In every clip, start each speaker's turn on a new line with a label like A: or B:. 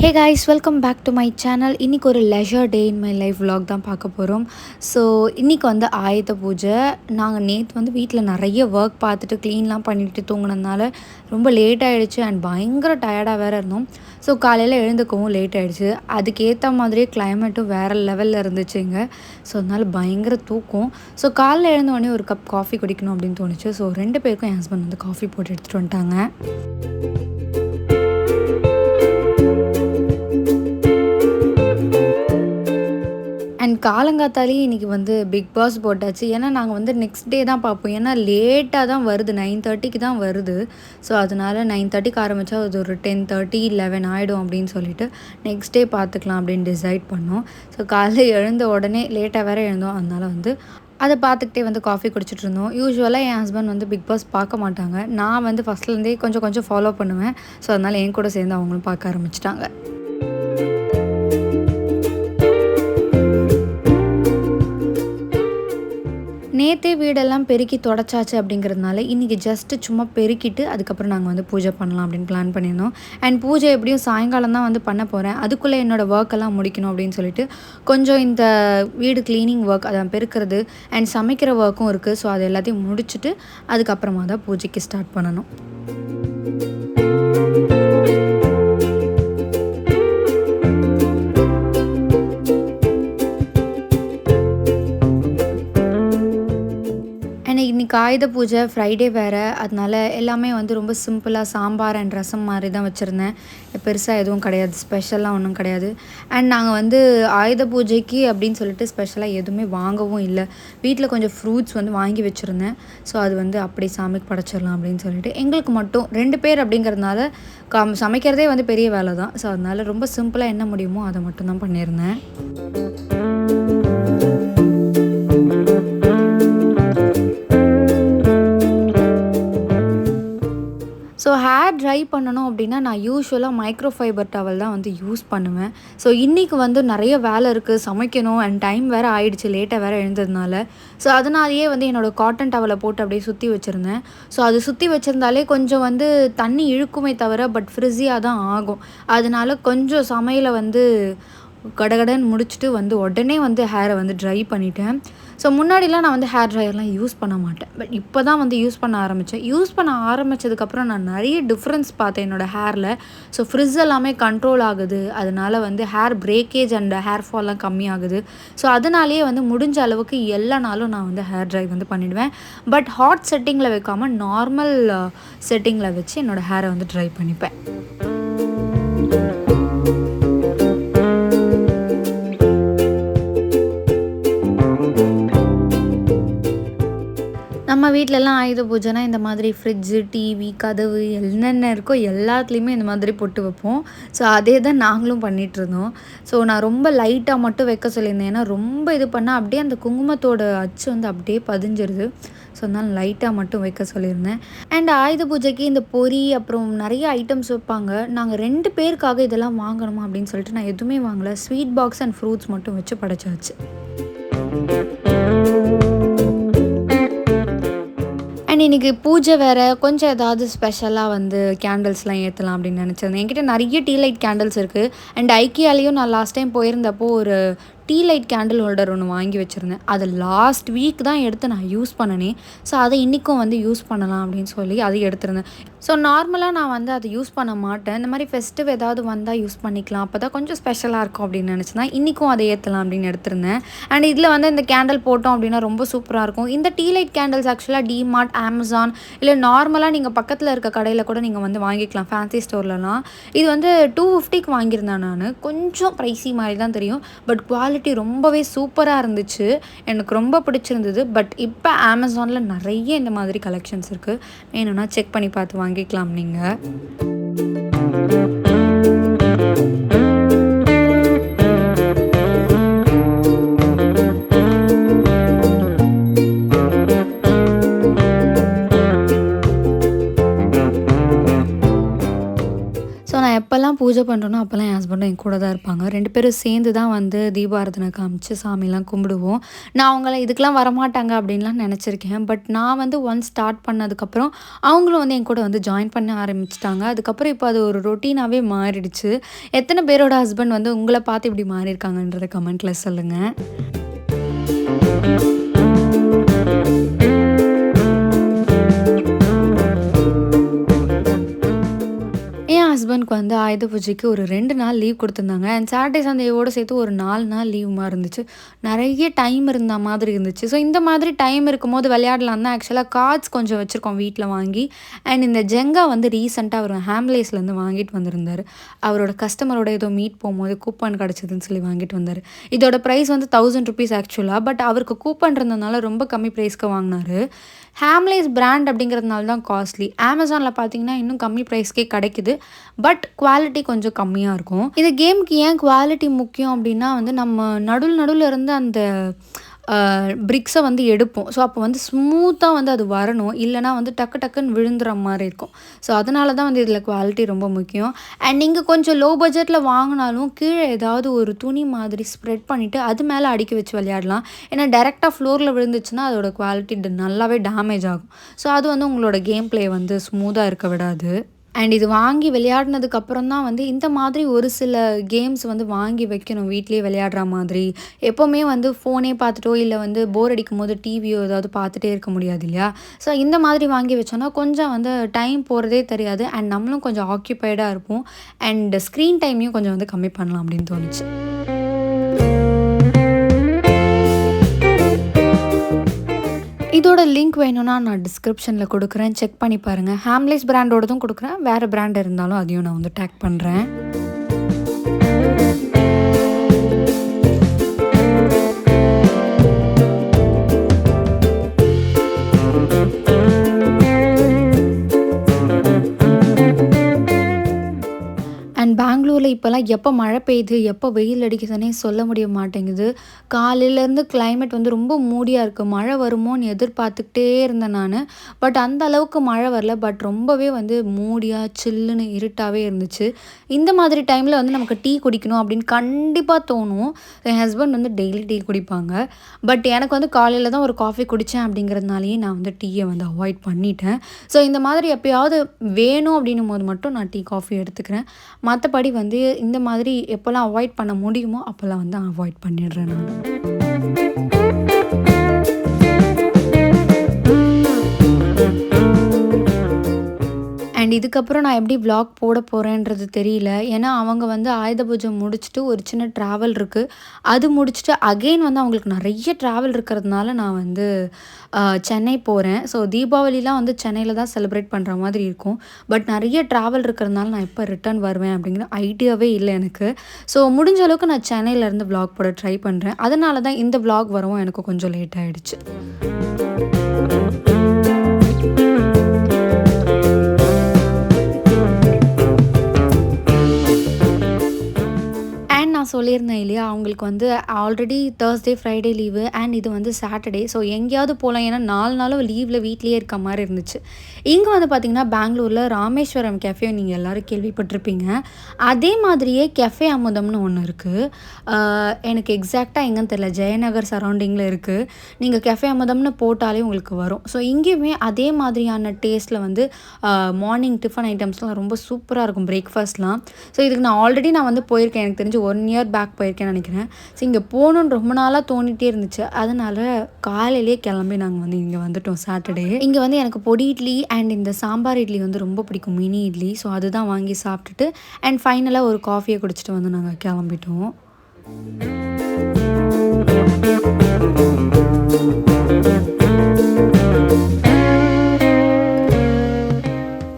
A: Hey guys, welcome back to my channel. இன்னைக்கு ஒரு leisure day in my life vlog தான் பார்க்க போகிறோம். ஸோ இன்றைக்கி வந்து ஆயுத பூஜை. நாங்கள் நேற்று வந்து வீட்டில் நிறைய ஒர்க் பார்த்துட்டு க்ளீன்லாம் பண்ணிட்டு தூங்கினதுனால ரொம்ப லேட் ஆகிடுச்சு அண்ட் பயங்கர டயர்டாக வேறு இருந்தோம். ஸோ காலையில் எழுந்துக்கவும் லேட் ஆகிடுச்சு. அதுக்கேற்ற மாதிரியே கிளைமேட்டும் வேறு லெவலில் இருந்துச்சுங்க. ஸோ அதனால் பயங்கர தூக்கம். ஸோ காலையில் எழுந்த உடனே ஒரு கப் காஃபி குடிக்கணும் அப்படின்னு தோணுச்சு. ஸோ 2 பேருக்கும் என் ஹஸ்பண்ட் வந்து காஃபி போட்டு எடுத்துகிட்டு வந்துட்டாங்க. அண்ட் காலங்காத்தாலே இன்றைக்கி வந்து பிக் பாஸ் போட்டாச்சு. ஏன்னா நாங்கள் வந்து நெக்ஸ்ட் டே தான் பார்ப்போம். ஏன்னா லேட்டாக தான் வருது, 9:30க்கு தான் வருது. ஸோ அதனால் 9:30க்கு ஆரம்பித்தா அது ஒரு 10:30 11 ஆகிடும் அப்படின்னு சொல்லிட்டு நெக்ஸ்ட் டே பார்த்துக்கலாம் அப்படின்னு டிசைட் பண்ணோம். ஸோ காலையில் எழுந்த உடனே லேட்டாக வேறு எழுந்தோம். அதனால் வந்து அதை பார்த்துக்கிட்டே வந்து காஃபி குடிச்சிட்டு இருந்தோம். யூஸ்வலாக என் ஹஸ்பண்ட் வந்து பிக் பாஸ் பார்க்க மாட்டாங்க. நான் வந்து ஃபஸ்ட்லேருந்தே கொஞ்சம் கொஞ்சம் ஃபாலோ பண்ணுவேன். ஸோ அதனால் என் கூட சேர்ந்து அவங்களும் பார்க்க ஆரம்பிச்சிட்டாங்க. நேற்றே வீடெல்லாம் பெருக்கி தொடச்சாச்சு அப்படிங்கிறதுனால இன்றைக்கி ஜஸ்ட்டு சும்மா பெருக்கிட்டு அதுக்கப்புறம் நாங்கள் வந்து பூஜை பண்ணலாம் அப்படின்னு பிளான் பண்ணியிருந்தோம். அண்ட் பூஜை எப்படியும் சாயங்காலம் தான் வந்து பண்ண போகிறேன். அதுக்குள்ளே என்னோடய ஒர்க்கெல்லாம் முடிக்கணும் அப்படின்னு சொல்லிட்டு கொஞ்சம் இந்த வீடு க்ளீனிங் ஒர்க், அதை பெருக்கிறது அண்ட் சமைக்கிற ஒர்க்கும் இருக்குது. ஸோ அது எல்லாத்தையும் முடிச்சுட்டு அதுக்கப்புறமா தான் பூஜைக்கு ஸ்டார்ட் பண்ணணும். இன்றைக்கி ஆயுத பூஜை ஃப்ரைடே வேறு, அதனால் எல்லாமே வந்து ரொம்ப சிம்பிளாக சாம்பார் அண்ட் ரசம் மாதிரி தான் வச்சுருந்தேன். பெருசாக எதுவும் கிடையாது, ஸ்பெஷலாக ஒன்றும் கிடையாது. அண்ட் நாங்கள் வந்து ஆயுத பூஜைக்கு அப்படின்னு சொல்லிட்டு ஸ்பெஷலாக எதுவுமே வாங்கவும் இல்லை. வீட்டில் கொஞ்சம் ஃப்ரூட்ஸ் வந்து வாங்கி வச்சுருந்தேன். ஸோ அது வந்து அப்படி சாமிக்கு படைச்சிடலாம் அப்படின்னு சொல்லிட்டு எங்களுக்கு மட்டும் 2 பேர் அப்படிங்கிறதுனால சமைக்கிறதே வந்து பெரிய வேலை தான். ஸோ அதனால் ரொம்ப சிம்பிளாக என்ன முடியுமோ அதை மட்டும் தான் பண்ணியிருந்தேன். ஸோ ஹேர் ட்ரை பண்ணணும் அப்படின்னா நான் யூஸ்வலாக மைக்ரோ ஃபைபர் டவல் தான் வந்து யூஸ் பண்ணுவேன். ஸோ இன்றைக்கி வந்து நிறைய வேலை இருக்குது, சமைக்கணும் அண்ட் டைம் வேறு ஆகிடுச்சு, லேட்டாக வேறு எழுந்ததுனால. ஸோ அதனாலேயே வந்து என்னோடய காட்டன் டவலை போட்டு அப்படியே சுற்றி வச்சுருந்தேன். ஸோ அது சுற்றி வச்சுருந்தாலே கொஞ்சம் வந்து தண்ணி இழுக்குமே தவிர பட் ஃப்ரிஸியாக தான் ஆகும். அதனால கொஞ்சம் சமையலை வந்து கடகடன்னு முடிச்சுட்டு வந்து உடனே வந்து ஹேரை வந்து ட்ரை பண்ணிட்டேன். ஸோ முன்னாடிலாம் நான் வந்து ஹேர் ட்ரையர்லாம் யூஸ் பண்ண மாட்டேன். பட் இப்போ தான் வந்து யூஸ் பண்ண ஆரம்பித்தேன். யூஸ் பண்ண ஆரம்பித்ததுக்கப்புறம் நான் நிறைய டிஃப்ரென்ஸ் பார்த்தேன் என்னோடய ஹேரில். ஸோ ஃப்ரிஸ் எல்லாமே கண்ட்ரோல் ஆகுது. அதனால் வந்து ஹேர் பிரேக்கேஜ் அண்ட் ஹேர் ஃபால்லாம் கம்மியாகுது. ஸோ அதனாலேயே வந்து முடிஞ்ச அளவுக்கு எல்லா நாளும் நான் வந்து ஹேர் ட்ரை வந்து பண்ணிவிடுவேன். பட் ஹாட் செட்டிங்கில் வைக்காமல் நார்மல் செட்டிங்கில் வச்சு என்னோடய ஹேரை வந்து ட்ரை பண்ணிப்பேன். நம்ம வீட்டிலலாம் ஆயுத பூஜைனா இந்த மாதிரி ஃப்ரிட்ஜு, டிவி, கதவு என்னென்ன இருக்கோ எல்லாத்துலேயுமே இந்த மாதிரி பொட்டு வைப்போம். ஸோ அதே தான் நாங்களும் பண்ணிகிட்ருந்தோம். ஸோ நான் ரொம்ப லைட்டாக மட்டும் வைக்க சொல்லியிருந்தேன். ஏன்னா ரொம்ப இது பண்ணால் அப்படியே அந்த குங்குமத்தோட அச்சு வந்து அப்படியே பதிஞ்சிருது. ஸோ அதனால் லைட்டாக மட்டும் வைக்க சொல்லியிருந்தேன். அண்ட் ஆயுத பூஜைக்கு இந்த பொரி அப்புறம் நிறைய ஐட்டம்ஸ் வைப்பாங்க. நாங்கள் 2 பேருக்காக இதெல்லாம் வாங்கணுமா அப்படின்னு சொல்லிட்டு நான் எதுவுமே வாங்கலை. ஸ்வீட் பாக்ஸ் அண்ட் ஃப்ரூட்ஸ் மட்டும் வச்சு படைச்சாச்சு. அண்ட் இன்றைக்கி பூஜை வேறு, கொஞ்சம் ஏதாவது ஸ்பெஷலாக வந்து கேண்டில்ஸ்லாம் ஏற்றலாம் அப்படின்னு நினச்சிருந்தேன். என்கிட்ட நிறைய டீ லைட் கேண்டில்ஸ் இருக்குது. அண்ட் ஐக்கியாலேயும் நான் லாஸ்ட் டைம் போயிருந்தப்போ ஒரு டீ லைட் கேண்டில் ஹோல்டர் ஒன்று வாங்கி வச்சுருந்தேன். அதை லாஸ்ட் வீக் தான் எடுத்து நான் யூஸ் பண்ணனே. ஸோ அதை இன்றைக்கும் வந்து யூஸ் பண்ணலாம் அப்படின்னு சொல்லி அதை எடுத்திருந்தேன். ஸோ நார்மலாக நான் வந்து அதை யூஸ் பண்ண மாட்டேன். இந்த மாதிரி ஃபெஸ்டிவ் ஏதாவது வந்தால் யூஸ் பண்ணிக்கலாம், அப்போ தான் கொஞ்சம் ஸ்பெஷலாக இருக்கும் அப்படின்னு நினச்சினா இன்றைக்கும் அதை ஏற்றலாம் அப்படின்னு எடுத்திருந்தேன். அண்ட் இதில் வந்து இந்த கேண்டில் போட்டோம் அப்படின்னா ரொம்ப சூப்பராக இருக்கும். இந்த டீ லைட் கேண்டில்ஸ் ஆக்சுவலாக டிமார்ட், அமேசான் இல்லை நார்மலாக நீங்கள் பக்கத்தில் இருக்க கடையில் கூட நீங்கள் வந்து வாங்கிக்கலாம், ஃபேன்சி ஸ்டோர்லலாம். இது வந்து 250க்கு வாங்கியிருந்தேன் நான். கொஞ்சம் ப்ரைஸி மாதிரி தான் தெரியும், பட் குவாலிட்டி ரொம்பவே சூப்பராக இருந்துச்சு. எனக்கு ரொம்ப பிடிச்சிருந்தது. பட் இப்போ அமேசானில் நிறைய இந்த மாதிரி கலெக்ஷன்ஸ் இருக்குது. வேணும்னா செக் பண்ணி பார்த்து வாங்கிக்கலாம் நீங்கள். எப்போலாம் பூஜை பண்ணுறனோ அப்போலாம் என் ஹஸ்பண்டும் என் கூட தான் இருப்பாங்க. 2 பேரும் சேர்ந்து தான் வந்து தீபாராதனை காமிச்சு சாமிலாம் கும்பிடுவோம். நான் அவங்கள இதுக்கெல்லாம் வரமாட்டாங்க அப்படின்லாம் நெனச்சிருக்கேன். பட் நான் வந்து ஒன்ஸ் ஸ்டார்ட் பண்ணதுக்கப்புறம் அவங்களும் வந்து என் கூட வந்து ஜாயின் பண்ண ஆரம்பிச்சுட்டாங்க. அதுக்கப்புறம் இப்போ அது ஒரு ரொட்டீனாவே மாறிடுச்சு. எத்தன பேரோட ஹஸ்பண்ட் வந்து உங்கள பார்த்து இப்படி மாறியிருக்காங்கன்றத கமெண்ட்ல சொல்லுங்க. என் ஹஸ்பண்ட்க்கு வந்து ஆயுத பூஜைக்கு ஒரு 2 நாள் லீவ் குடுத்துருந்தாங்க. அண்ட் சாட்டர்டே, சண்டேவோட சேர்த்து ஒரு 4 நாள் லீவ் மாரி இருந்துச்சு. நெறைய டைம் இருந்த மாதிரி இருந்துச்சு. ஸோ இந்த மாதிரி டைம் இருக்கும்போது விளையாடலாம் தான் ஆக்சுவலா கார்ட்ஸ் கொஞ்சம் வச்சிருக்கோம் வீட்ல வாங்கி. அண்ட் இந்த ஜெங்கா வந்து ரீசென்ட்டா அவரு ஹாம்லேஸ்லேருந்து வாங்கிட்டு வந்திருந்தாரு. அவரோட கஸ்டமரோட ஏதோ மீட் போம்போது கூப்பன் கிடைச்சதுன்னு சொல்லி வாங்கிட்டு வந்தாரு. இதோட பிரைஸ் வந்து ₹1000 ஆக்சுவலா. பட் அவருக்கு கூப்பன் இருந்ததுனால ரொம்ப கம்மி பிரைஸ்க்கு வாங்குனாரு. ஹாம்லேஸ் பிராண்ட் அப்படிங்கிறதுனால தான் காஸ்ட்லி. Amazonல பார்த்தீங்கன்னா, இன்னும் கம்மி பிரைஸ்க்கே கிடைக்குது. பட் குவாலிட்டி கொஞ்சம் கம்மியா இருக்கும். இந்த கேம்க்கு ஏன் குவாலிட்டி முக்கியம் அப்படின்னா வந்து, நம்ம நடுவுல இருந்து அந்த பிரிக்ஸ வந்து எடுப்போம். ஸோ அப்போ வந்து ஸ்மூத்தா வந்து அது வரணும். இல்லன்னா வந்து டக்கு டக்குன்னு விழுந்துற மாரி இருக்கும். ஸோ அதனால தான் வந்து இதில குவாலிட்டி ரொம்ப முக்கியம். அண்ட் நீங்க கொஞ்சம் லோ பட்ஜெட்ல வாங்குனாலும், கீழ ஏதாவது ஒரு துணி மாதிரி ஸ்ப்ரெட் பண்ணிட்டு, அது மேல அடுக்கி வச்சு விளையாடலாம். ஏன்னா டைரக்ட்டா ஃப்ளோர்ல விழுந்துச்சுன்னா, அதோட குவாலிட்டி நல்லாவே டேமேஜ் ஆகும். ஸோ அது வந்து உங்களோட கேம் பிளே வந்து ஸ்மூத்தா இருக்க விடாது. அண்ட் இது வாங்கி விளையாடினதுக்கு அப்புறம் தான் வந்து இந்த மாதிரி ஒரு சில கேம்ஸ் வந்து வாங்கி வைக்கணும் வீட்லயே விளையாடுற மாதிரி. எப்பவுமே வந்து ஃபோனே பார்த்துட்டோ, இல்ல வந்து போர் அடிக்கும்போது டிவியோ ஏதாவது பார்த்துட்டே இருக்க முடியாது இல்லையா? ஸோ இந்த மாதிரி வாங்கி வச்சோம்னா கொஞ்சம் வந்து டைம் போறதே தெரியாது. அண்ட் நம்மளும் கொஞ்சம் ஆக்கியூபைடா இருப்போம். அண்ட் ஸ்க்ரீன் டைமையும் கொஞ்சம் வந்து கம்மி பண்ணலாம் அப்படின்னு தோணுச்சு. இதோட லிங்க் வேணும்னா நான் டிஸ்கிரிப்ஷன்ல குடுக்குறேன். செக் பண்ணி பாருங்க. ஹாம்லேஸ் பிராண்டோடதும் குடுக்குறேன். வேற பிராண்ட் இருந்தாலும் அதையும் நான் வந்து டேக் பண்றேன். அண்ட் பெங்களூர்ல இப்போலாம் எப்போ மழை பெய்யுது, எப்போ வெயில் அடிக்குதுன்னே சொல்ல முடிய மாட்டேங்குது. காலையிலேருந்து கிளைமேட் வந்து ரொம்ப மூடியா இருக்கு. மழை வருமோன்னு எதிர்பார்த்துக்கிட்டே இருந்தேன் நானு. பட் அந்த அளவுக்கு மழை வரல. பட் ரொம்பவே வந்து மூடியா, சில்லுன்னு இருட்டாவே இருந்துச்சு. இந்த மாதிரி டைம்ல வந்து நமக்கு டீ குடிக்கணும் அப்படின்னு கண்டிப்பா தோணும். என் ஹஸ்பண்ட் வந்து டெய்லி டீ குடிப்பாங்க. பட் எனக்கு வந்து காலையில தான் ஒரு காஃபி குடிச்சேன் அப்படிங்கிறதுனாலயே நான் வந்து டீய வந்து அவாய்ட் பண்ணிட்டேன். ஸோ இந்த மாதிரி எப்பயாவது வேணும் அப்படின்னும்போது மட்டும் நான் டீ, காஃபி எடுத்துக்கிறேன். மத்தபடி வந்து இந்த மாதிரி எப்போலாம் அவாய்ட் பண்ண முடியுமோ, அப்போலாம் வந்து அவாய்ட் பண்ணிடுறேன் நானு. அண்ட் இதுக்கப்புறம் நான் எப்படி விளாக் போட போகிறேன்றது தெரியல. ஏன்னா அவங்க வந்து ஆயுத பூஜை முடிச்சுட்டு ஒரு சின்ன ட்ராவல் இருக்குது. அது முடிச்சுட்டு அகெயின் வந்து அவங்களுக்கு நிறைய ட்ராவல் இருக்கிறதுனால நான் வந்து சென்னை போகிறேன். ஸோ தீபாவளிலாம் வந்து சென்னையில் தான் செலிப்ரேட் பண்ணுற மாதிரி இருக்கும். பட் நிறைய ட்ராவல் இருக்கிறதுனால நான் எப்போ ரிட்டர்ன் வருவேன் அப்படிங்கிற ஐடியாவே இல்லை எனக்கு. ஸோ முடிஞ்ச அளவுக்கு நான் சென்னையிலேருந்து விளாக் போட ட்ரை பண்ணுறேன். அதனால தான் இந்த விளாக் வரவும் எனக்கு கொஞ்சம் லேட் ஆகிடுச்சு. நான் சொல்லியிருந்தேன் இல்லையா, அவங்களுக்கு வந்து already Thursday, Friday leave and இது வந்து Saturday. ஸோ எங்கேயாவது போகலாம். ஏன்னா 4 நாளும் லீவில் வீட்லேயே இருக்க மாதிரி இருந்துச்சு. இங்கே வந்து பார்த்திங்கன்னா பெங்களூரில் ராமேஸ்வரம் கெஃபே நீங்கள் எல்லோரும் கேள்விப்பட்டிருப்பீங்க. அதே மாதிரியே கெஃபே அமுதம்னு ஒன்று இருக்குது. எனக்கு எக்ஸாக்டாக எங்கேன்னு தெரியல. ஜெயநகர் சரௌண்டிங்கில் இருக்குது. நீங்கள் கெஃபே அமுதம்னு போட்டாலே உங்களுக்கு வரும். ஸோ இங்கேயுமே அதே மாதிரியான டேஸ்ட்டில் வந்து மார்னிங் டிஃபன் ஐட்டம்ஸ்லாம் ரொம்ப சூப்பராக இருக்கும், பிரேக்ஃபாஸ்ட்லாம். ஸோ இதுக்கு நான் ஆல்ரெடி வந்து போயிருக்கேன். எனக்கு தெரிஞ்சு 1 இயர் பேக் போயிருக்கேன்னு நினைக்கிறேன். ஸோ இங்கே போகணுன்னு ரொம்ப நாளாக தோணிகிட்டே இருந்துச்சு. அதனால் காலையிலேயே கிளம்பி நாங்கள் வந்து இங்கே வந்துட்டோம் சாட்டர்டே. இங்கே வந்து எனக்கு பொடி இட்லி அண்ட் இந்த சாம்பார் இட்லி வந்து ரொம்ப பிடிக்கும், மினி இட்லி. ஸோ அதுதான் வாங்கி சாப்பிட்டுட்டு அண்ட் ஃபைனலாக ஒரு காஃபியை குடிச்சிட்டு வந்து நாங்கள் கிளம்பிட்டோம்.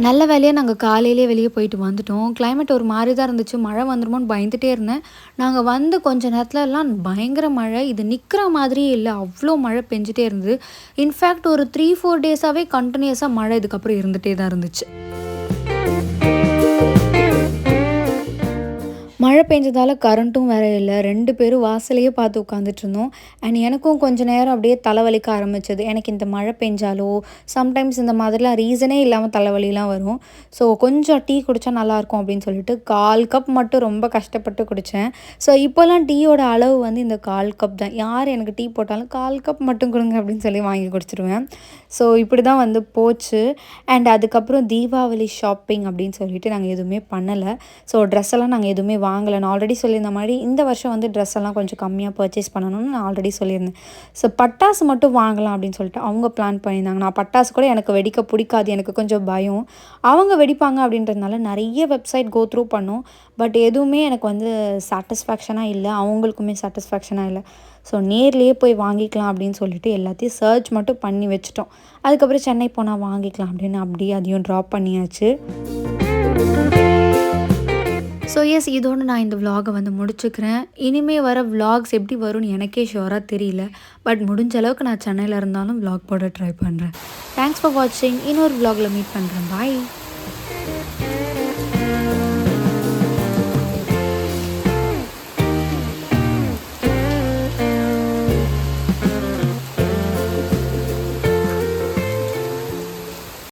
A: நல்ல வேலையாக நாங்கள் காலையிலே வெளியே போயிட்டு வந்துட்டோம். கிளைமேட் ஒரு மாதிரி தான் இருந்துச்சு. மழை வந்துருமோன்னு பயந்துகிட்டே இருந்தேன். நாங்கள் வந்து கொஞ்சம் நேரத்துலலாம் பயங்கர மழை. இது நிற்கிற மாதிரியே இல்லை, அவ்வளோ மழை பெஞ்சிட்டே இருந்தது. இன்ஃபேக்ட் ஒரு 3-4 டேஸாகவே கண்டினியூஸாக மழை இதுக்கப்புறம் இருந்துகிட்டே தான் இருந்துச்சு. மழை மழை பெஞ்சதால கரண்ட்டும் வேற இல்ல. 2 பேரும் வாசலையே பார்த்து உட்காந்துட்ருந்தோம். அண்ட் எனக்கும் கொஞ்ச நேரம் அப்படியே தலைவலிக்க ஆரம்பிச்சது. எனக்கு இந்த மழை பெஞ்சாலோ, சம்டைம்ஸ் இந்த மாதிரிலாம் ரீசனே இல்லாம தலைவலிலாம் வரும். ஸோ கொஞ்சம் டீ குடிச்சா நல்லாயிருக்கும் அப்படின்னு சொல்லிட்டு 1/4 கப் மட்டும் ரொம்ப கஷ்டப்பட்டு குடிச்சேன். ஸோ இப்போலாம் டீயோட அளவு வந்து இந்த 1/4 கப் தான். யார் எனக்கு டீ போட்டாலும் 1/4 கப் மட்டும் குடுங்க அப்படின்னு சொல்லி வாங்கி குடிச்சிருவேன். ஸோ இப்படி தான் வந்து போச்சு. அண்ட் அதுக்கப்புறம் தீபாவளி ஷாப்பிங் அப்படின்னு சொல்லிட்டு நாங்க எதுவுமே பண்ணல. ஸோ ட்ரெஸ் எல்லாம் நாங்கள் எதுவுமே வாங்கலை. நான் ஆல்ரெடி சொல்லியிருந்த மாதிரி இந்த வருஷம் வந்து ட்ரெஸ் எல்லாம் கொஞ்சம் கம்மியாக பர்ச்சேஸ் பண்ணணும்னு நான் ஆல்ரெடி சொல்லியிருந்தேன். ஸோ பட்டாசு மட்டும் வாங்கலாம் அப்படின்னு சொல்லிட்டு அவங்க பிளான் பண்ணியிருந்தாங்க. நான் பட்டாசு கூட எனக்கு வெடிக்க பிடிக்காது, எனக்கு கொஞ்சம் பயம். அவங்க வெடிப்பாங்க அப்படின்றதுனால நிறைய வெப்சைட் கோ த்ரூ பண்ணோம். பட் எதுவுமே எனக்கு வந்து சாட்டிஸ்ஃபேக்ஷனாக இல்லை, அவங்களுக்குமே சாட்டிஸ்ஃபேக்ஷனாக இல்லை. ஸோ நேர்லேயே போய் வாங்கிக்கலாம் அப்படின்னு சொல்லிட்டு எல்லாத்தையும் சர்ச் மட்டும் பண்ணி வச்சுட்டோம். அதுக்கப்புறம் சென்னை போனால் வாங்கிக்கலாம் அப்படின்னு அப்படியே அதையும் ட்ராப் பண்ணியாச்சு. ஸோ எஸ், இதோடு நான் இந்த விலாகை வந்து முடிச்சுக்கிறேன். இனிமேல் வர விலாக்ஸ் எப்படி வரும்னு எனக்கே ஷுவராக தெரியல. பட் முடிஞ்ச அளவுக்கு நான் சென்னையில் இருந்தாலும் விலாக் போட ட்ரை பண்ணுறேன். தேங்க்ஸ் ஃபார் வாட்சிங். இன்னொரு விலாகில் மீட் பண்ணுறேன். பாய்.